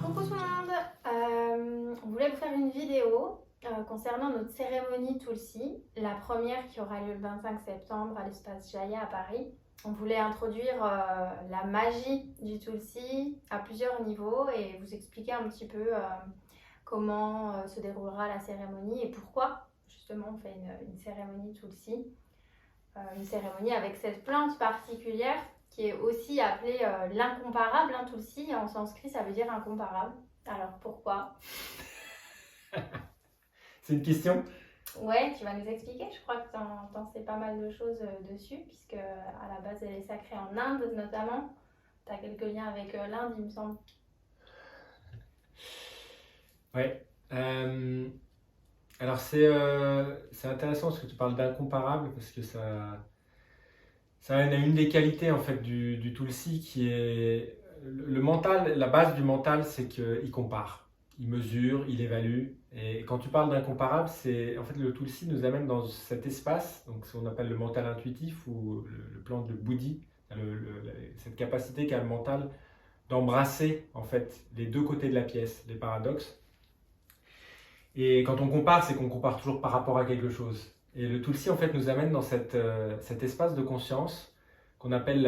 Coucou tout le monde, on voulait vous faire une vidéo concernant notre cérémonie Tulsi, la première qui aura lieu le 25 septembre à l'espace Jaya à Paris. On voulait introduire la magie du Tulsi à plusieurs niveaux et vous expliquer un petit peu comment se déroulera la cérémonie et pourquoi justement on fait une cérémonie Tulsi. Une cérémonie avec cette plante particulière qui est aussi appelée l'incomparable. Tulsi en sanskrit ça veut dire incomparable. Alors pourquoi? C'est une question? Ouais, tu vas nous expliquer. Je crois que t'en sais pas mal de choses dessus, puisque à la base elle est sacrée en Inde notamment. Tu as quelques liens avec l'Inde, il me semble. Ouais. Alors c'est intéressant parce que tu parles d'incomparable parce que ça a une des qualités en fait du Tulsi qui est le mental. La base du mental, c'est qu'il compare, il mesure, il évalue. Et quand tu parles d'incomparable, c'est en fait le Tulsi nous amène dans cet espace, donc ce qu'on appelle le mental intuitif ou le plan de Bouddhi, cette capacité qu'a le mental d'embrasser en fait les deux côtés de la pièce, les paradoxes. Et quand on compare, c'est qu'on compare toujours par rapport à quelque chose. Et le Tulsi en fait nous amène dans cet espace de conscience qu'on appelle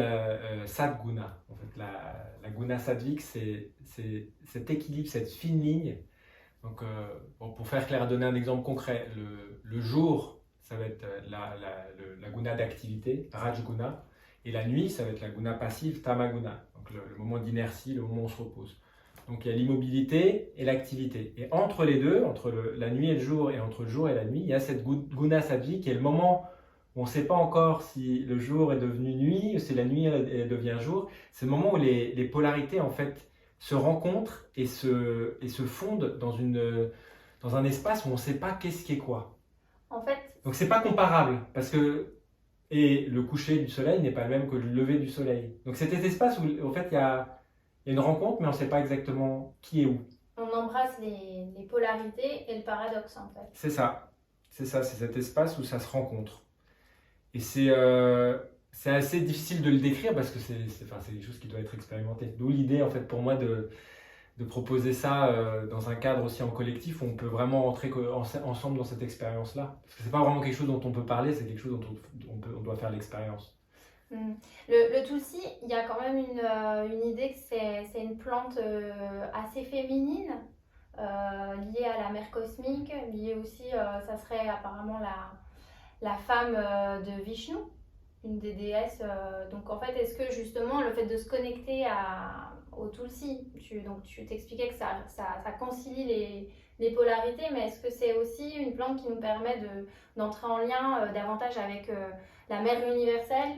Sadguna. En fait, la guna sattvique, c'est cet équilibre, cette fine ligne. Donc, pour faire clair, donner un exemple concret, le jour, ça va être la guna d'activité, Rajguna, et la nuit, ça va être la guna passive, Tamaguna. Donc le moment d'inertie, le moment où on se repose. Donc il y a l'immobilité et l'activité. Et entre les deux, entre la nuit et le jour, et entre le jour et la nuit, il y a cette guna sattvique qui est le moment où on ne sait pas encore si le jour est devenu nuit ou si la nuit elle devient jour. C'est le moment où les polarités en fait se rencontrent et se fondent dans un espace où on ne sait pas qu'est-ce qui est quoi. En fait, Donc c'est pas comparable parce que et le coucher du soleil n'est pas le même que le lever du soleil. Donc c'est cet espace où en fait il y a une rencontre mais on ne sait pas exactement qui est où. on embrasse les polarités et le paradoxe en fait. C'est cet espace où ça se rencontre. Et c'est assez difficile de le décrire parce que c'est quelque chose qui doit être expérimenté. D'où l'idée en fait pour moi de proposer ça dans un cadre aussi en collectif où on peut vraiment entrer ensemble dans cette expérience-là. Parce que c'est pas vraiment quelque chose dont on peut parler, c'est quelque chose dont on doit faire l'expérience. Le Tulsi, il y a quand même une idée que c'est une plante assez féminine, liée à la mère cosmique, liée aussi, ça serait apparemment la femme de Vishnu, une des déesses. Donc en fait, est-ce que justement le fait de se connecter au Tulsi, tu t'expliquais que ça concilie les polarités, mais est-ce que c'est aussi une plante qui nous permet d'entrer en lien davantage avec la mère universelle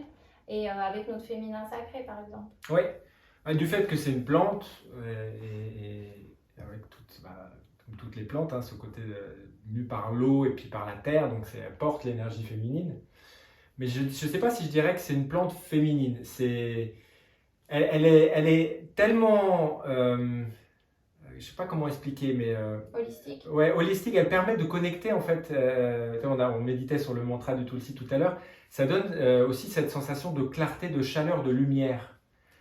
et avec notre féminin sacré par exemple? Oui, du fait que c'est une plante, et avec comme toutes les plantes, hein, ce côté mu par l'eau et puis par la terre, donc elle porte l'énergie féminine. Mais je ne sais pas si je dirais que c'est une plante féminine. Elle est tellement, je ne sais pas comment expliquer, mais Holistique. ouais, holistique. Elle permet de connecter en fait. On méditait sur le mantra du Tulsi tout à l'heure. Ça donne aussi cette sensation de clarté, de chaleur, de lumière.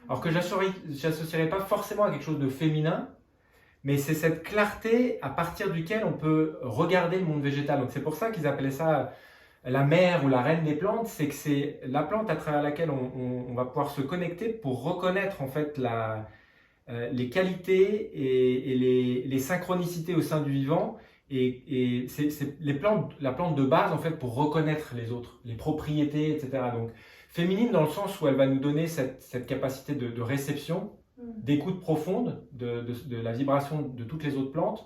Alors que j'associerais pas forcément à quelque chose de féminin, mais c'est cette clarté à partir duquel on peut regarder le monde végétal. Donc c'est pour ça qu'ils appelaient ça la mère ou la reine des plantes, c'est que c'est la plante à travers laquelle on va pouvoir se connecter pour reconnaître en fait les qualités et les synchronicités au sein du vivant. Et c'est la plante de base en fait pour reconnaître les autres, les propriétés, etc. Donc féminine dans le sens où elle va nous donner cette capacité de réception, d'écoute profonde de la vibration de toutes les autres plantes.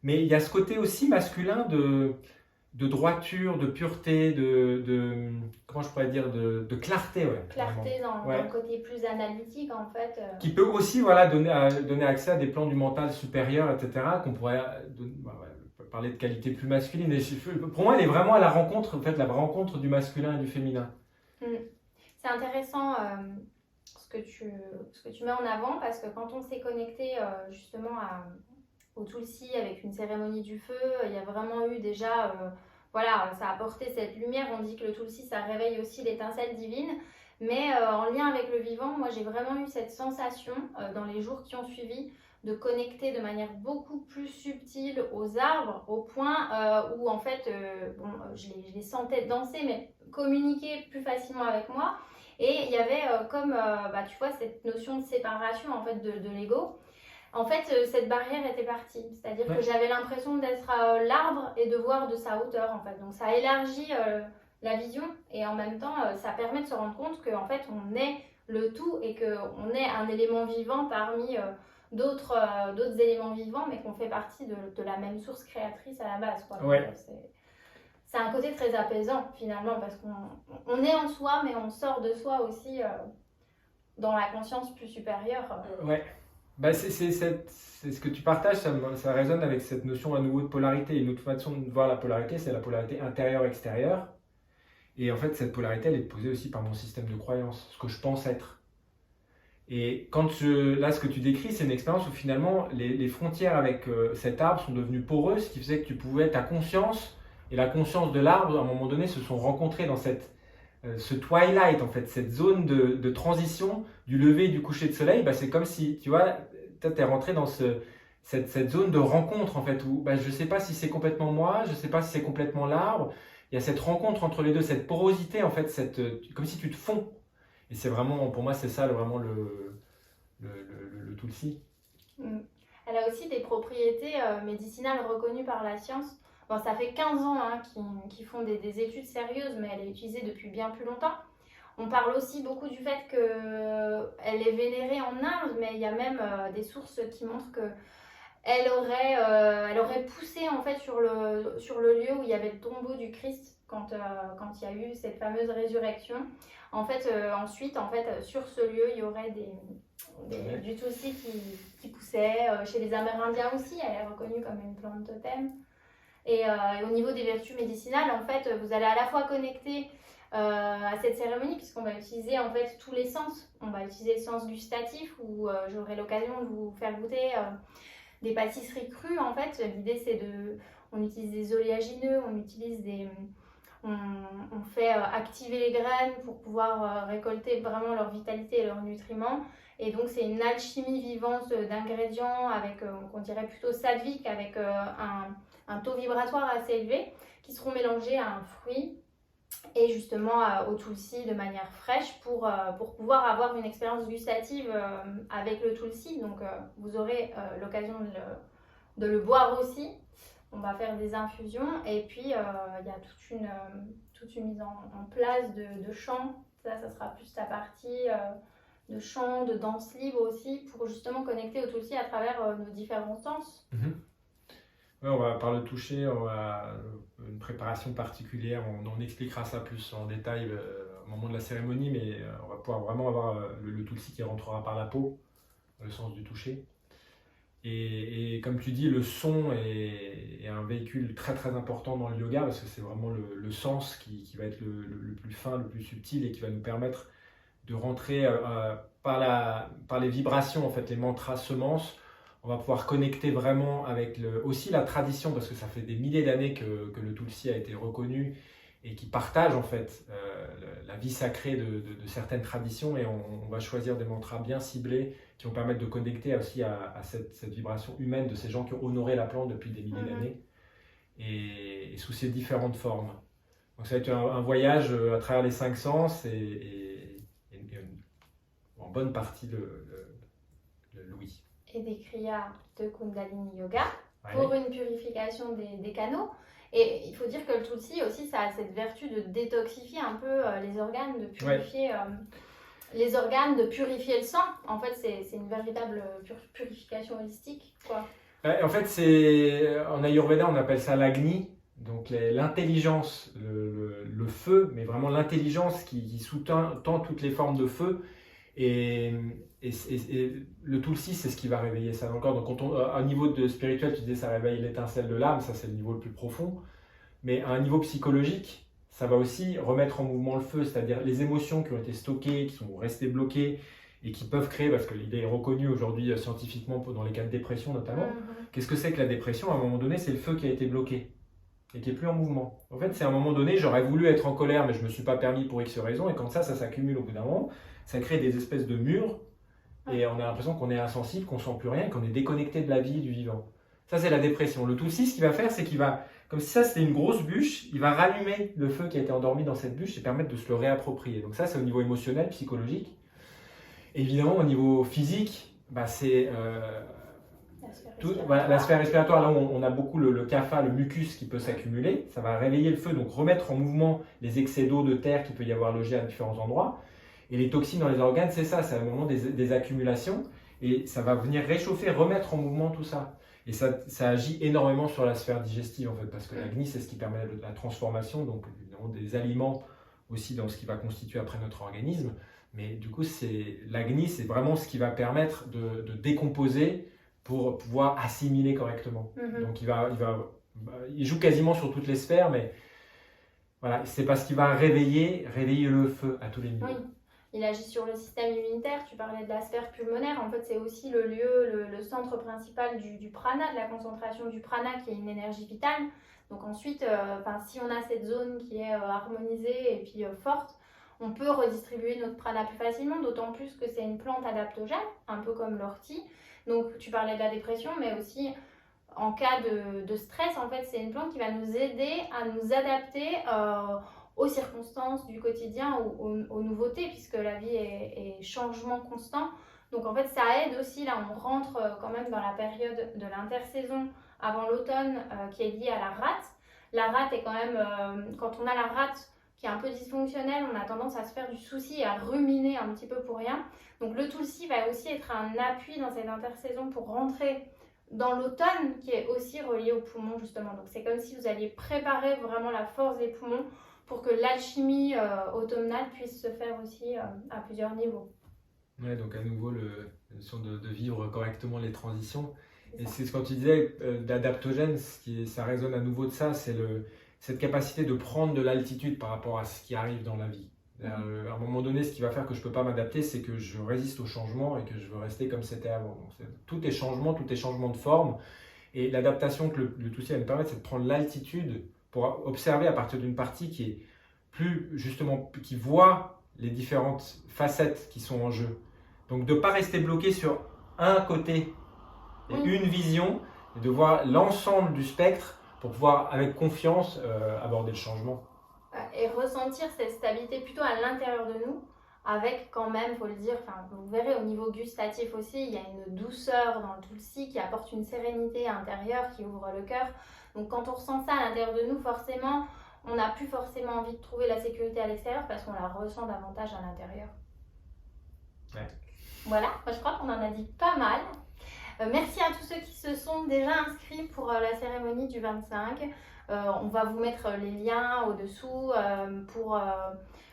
Mais il y a ce côté aussi masculin de droiture, de pureté, comment je pourrais dire, de clarté. Ouais, clarté dans le côté plus analytique en fait. Qui peut aussi voilà, donner accès à des plans du mental supérieur, etc. Qu'on pourrait parler de qualité plus masculine. Et pour moi, elle est vraiment à la rencontre, en fait, la rencontre du masculin et du féminin. C'est intéressant ce que tu mets en avant parce que quand on s'est connecté justement au Tulsi avec une cérémonie du feu, il y a vraiment eu déjà, voilà, ça a apporté cette lumière. On dit que le Tulsi, ça réveille aussi l'étincelle divine. Mais en lien avec le vivant, moi j'ai vraiment eu cette sensation dans les jours qui ont suivi de connecter de manière beaucoup plus subtile aux arbres, au point où en fait, je les sentais danser, mais communiquer plus facilement avec moi. Et il y avait tu vois, cette notion de séparation en fait de l'ego. En fait, cette barrière était partie. C'est-à-dire que j'avais l'impression d'être l'arbre et de voir de sa hauteur en fait. Donc ça élargit la vision et en même temps, ça permet de se rendre compte qu'en fait, on est le tout et qu'on est un élément vivant parmi d'autres éléments vivants, mais qu'on fait partie de la même source créatrice à la base, quoi. Ouais. Donc, c'est un côté très apaisant finalement parce qu'on est en soi, mais on sort de soi aussi dans la conscience plus supérieure. Ouais. Bah, c'est ce que tu partages, ça résonne avec cette notion à nouveau de polarité. Une autre façon de voir la polarité, c'est la polarité intérieure-extérieure. Et en fait, cette polarité, elle est posée aussi par mon système de croyance, ce que je pense être. Et là, ce que tu décris, c'est une expérience où finalement, les frontières avec cet arbre sont devenues poreuses, ce qui faisait que tu pouvais, ta conscience et la conscience de l'arbre, à un moment donné, se sont rencontrées dans ce twilight, en fait, cette zone de transition du lever et du coucher de soleil. Bah, c'est comme si, tu vois, tu es rentré dans cette zone de rencontre, en fait, où je ne sais pas si c'est complètement moi, je ne sais pas si c'est complètement l'arbre. Il y a cette rencontre entre les deux, cette porosité, en fait, comme si tu te fonds. Et c'est vraiment, pour moi, c'est ça vraiment le Tulsi. Elle a aussi des propriétés médicinales reconnues par la science. Bon, ça fait 15 ans qu'ils font des études sérieuses, mais elle est utilisée depuis bien plus longtemps. On parle aussi beaucoup du fait qu'elle est vénérée en Inde, mais il y a même des sources qui montrent que elle aurait poussé en fait sur le lieu où il y avait le tombeau du Christ quand il y a eu cette fameuse résurrection. En fait, ensuite, sur ce lieu, il y aurait du Tulsi qui poussait. Chez les Amérindiens aussi, elle est reconnue comme une plante totem. Et au niveau des vertus médicinales, en fait, vous allez à la fois connecter à cette cérémonie, puisqu'on va utiliser en fait tous les sens. On va utiliser le sens gustatif, où j'aurai l'occasion de vous faire goûter des pâtisseries crues. En fait, l'idée c'est on utilise des oléagineux, on fait activer les graines pour pouvoir récolter vraiment leur vitalité et leurs nutriments. Et donc c'est une alchimie vivante d'ingrédients avec, on dirait plutôt sattvique, avec un taux vibratoire assez élevé, qui seront mélangés à un fruit et justement au tulsi de manière fraîche pour pouvoir avoir une expérience gustative avec le tulsi. Donc vous aurez l'occasion de le boire aussi. On va faire des infusions et puis il y a toute une mise en place de chant. Ça sera plus la partie de chant, de danse libre aussi, pour justement connecter au tulsi à travers nos différents sens. Ouais, on va par le toucher, on va une préparation particulière, on expliquera ça plus en détail au moment de la cérémonie, mais on va pouvoir vraiment avoir le tulsi qui rentrera par la peau, dans le sens du toucher. Et comme tu dis, le son est un véhicule très très important dans le yoga, parce que c'est vraiment le sens qui va être le plus fin, le plus subtil, et qui va nous permettre de rentrer par les vibrations, en fait, les mantras semences. On va pouvoir connecter vraiment avec aussi la tradition, parce que ça fait des milliers d'années que le Tulsi a été reconnu et qui partage en fait la vie sacrée de certaines traditions, et on va choisir des mantras bien ciblés qui vont permettre de connecter aussi à cette vibration humaine de ces gens qui ont honoré la plante depuis des milliers d'années, et sous ces différentes formes. Donc ça va être un voyage à travers les 5 sens et en bonne partie le l'ouïe. Et des kriyas de Kundalini Yoga pour une purification des canaux. Et il faut dire que le Tulsi aussi, ça a cette vertu de détoxifier un peu les organes, de purifier les organes, de purifier le sang. En fait, c'est une véritable purification holistique, quoi. En fait, en Ayurveda, on appelle ça l'Agni, donc l'intelligence, le feu, mais vraiment l'intelligence qui sous-tend toutes les formes de feu. Et le Tulsi, c'est ce qui va réveiller ça dans le corps. Donc, à un niveau spirituel, tu disais ça réveille l'étincelle de l'âme, ça c'est le niveau le plus profond. Mais à un niveau psychologique, ça va aussi remettre en mouvement le feu, c'est-à-dire les émotions qui ont été stockées, qui sont restées bloquées et qui peuvent créer, parce que l'idée est reconnue aujourd'hui scientifiquement dans les cas de dépression notamment. Qu'est-ce que c'est que la dépression? À un moment donné, c'est le feu qui a été bloqué. et qui est plus en mouvement. En fait, c'est à un moment donné, j'aurais voulu être en colère, mais je me suis pas permis pour X raisons, et quand ça s'accumule au bout d'un moment, ça crée des espèces de murs, et on a l'impression qu'on est insensible, qu'on sent plus rien, qu'on est déconnecté de la vie, du vivant. Ça, c'est la dépression. Le Tulsi, ce qu'il va faire, c'est qu'il va, comme si ça c'était une grosse bûche, il va rallumer le feu qui a été endormi dans cette bûche et permettre de se le réapproprier. Donc ça, c'est au niveau émotionnel, psychologique. Évidemment, au niveau physique, c'est la sphère respiratoire. Là, on a beaucoup le kapha, le mucus qui peut s'accumuler. Ça va réveiller le feu, donc remettre en mouvement les excès d'eau, de terre qu'il peut y avoir logés à différents endroits. Et les toxines dans les organes, c'est ça, c'est un moment des accumulations. Et ça va venir réchauffer, remettre en mouvement tout ça. Et ça agit énormément sur la sphère digestive, en fait, parce que l'Agni, c'est ce qui permet la transformation, donc évidemment des aliments aussi dans ce qui va constituer après notre organisme. Mais du coup, l'Agni, c'est vraiment ce qui va permettre de décomposer pour pouvoir assimiler correctement. Donc il joue quasiment sur toutes les sphères, mais voilà, c'est parce qu'il va réveiller le feu à tous les niveaux. Oui. Il agit sur le système immunitaire, tu parlais de la sphère pulmonaire, en fait c'est aussi le lieu, le centre principal du prana, de la concentration du prana qui est une énergie vitale. Donc ensuite, si on a cette zone qui est harmonisée et puis forte, on peut redistribuer notre prana plus facilement, d'autant plus que c'est une plante adaptogène, un peu comme l'ortie. Donc tu parlais de la dépression, mais aussi en cas de stress, en fait c'est une plante qui va nous aider à nous adapter aux circonstances du quotidien, aux nouveautés, puisque la vie est changement constant. Donc en fait, ça aide aussi, là on rentre quand même dans la période de l'intersaison avant l'automne qui est liée à la rate. La rate est quand même, quand on a la rate qui est un peu dysfonctionnelle, on a tendance à se faire du souci et à ruminer un petit peu pour rien. Donc le Tulsi va aussi être un appui dans cette intersaison pour rentrer dans l'automne qui est aussi relié aux poumons justement. Donc c'est comme si vous alliez préparer vraiment la force des poumons pour que l'alchimie automnale puisse se faire aussi à plusieurs niveaux. Ouais, donc à nouveau, la notion de vivre correctement les transitions. Et c'est ce quand tu disais d'adaptogène, ça résonne à nouveau de ça, c'est cette capacité de prendre de l'altitude par rapport à ce qui arrive dans la vie. À un moment donné, ce qui va faire que je ne peux pas m'adapter, c'est que je résiste au changement et que je veux rester comme c'était avant. Donc, tout est changement de forme. Et l'adaptation que le Tulsi va nous permettre, c'est de prendre l'altitude pour observer à partir d'une partie qui est plus justement, qui voit les différentes facettes qui sont en jeu. Donc de ne pas rester bloqué sur un côté et une vision, et de voir l'ensemble du spectre pour pouvoir avec confiance aborder le changement. Et ressentir cette stabilité plutôt à l'intérieur de nous, avec quand même, faut le dire, vous verrez au niveau gustatif aussi, il y a une douceur dans le Tulsi qui apporte une sérénité intérieure, qui ouvre le cœur. Donc quand on ressent ça à l'intérieur de nous, forcément, on n'a plus forcément envie de trouver la sécurité à l'extérieur parce qu'on la ressent davantage à l'intérieur. Ouais. Voilà, moi je crois qu'on en a dit pas mal. Merci à tous ceux qui se sont déjà inscrits pour la cérémonie du 25. On va vous mettre les liens au-dessous pour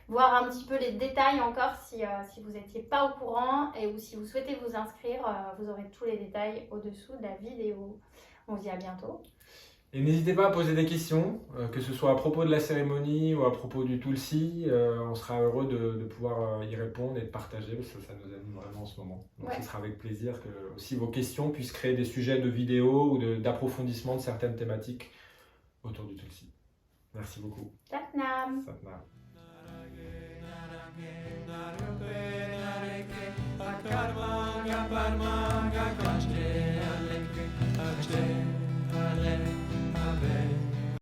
voir un petit peu les détails encore si vous n'étiez pas au courant ou si vous souhaitez vous inscrire, vous aurez tous les détails au-dessous de la vidéo. On se dit à bientôt. Et n'hésitez pas à poser des questions, que ce soit à propos de la cérémonie ou à propos du Tulsi. On sera heureux de pouvoir y répondre et de partager parce que ça nous aime vraiment en ce moment. Donc ce sera avec plaisir que aussi vos questions puissent créer des sujets de vidéos ou d'approfondissement de certaines thématiques autour du Tulsi. Merci beaucoup. Satnam. Satnam.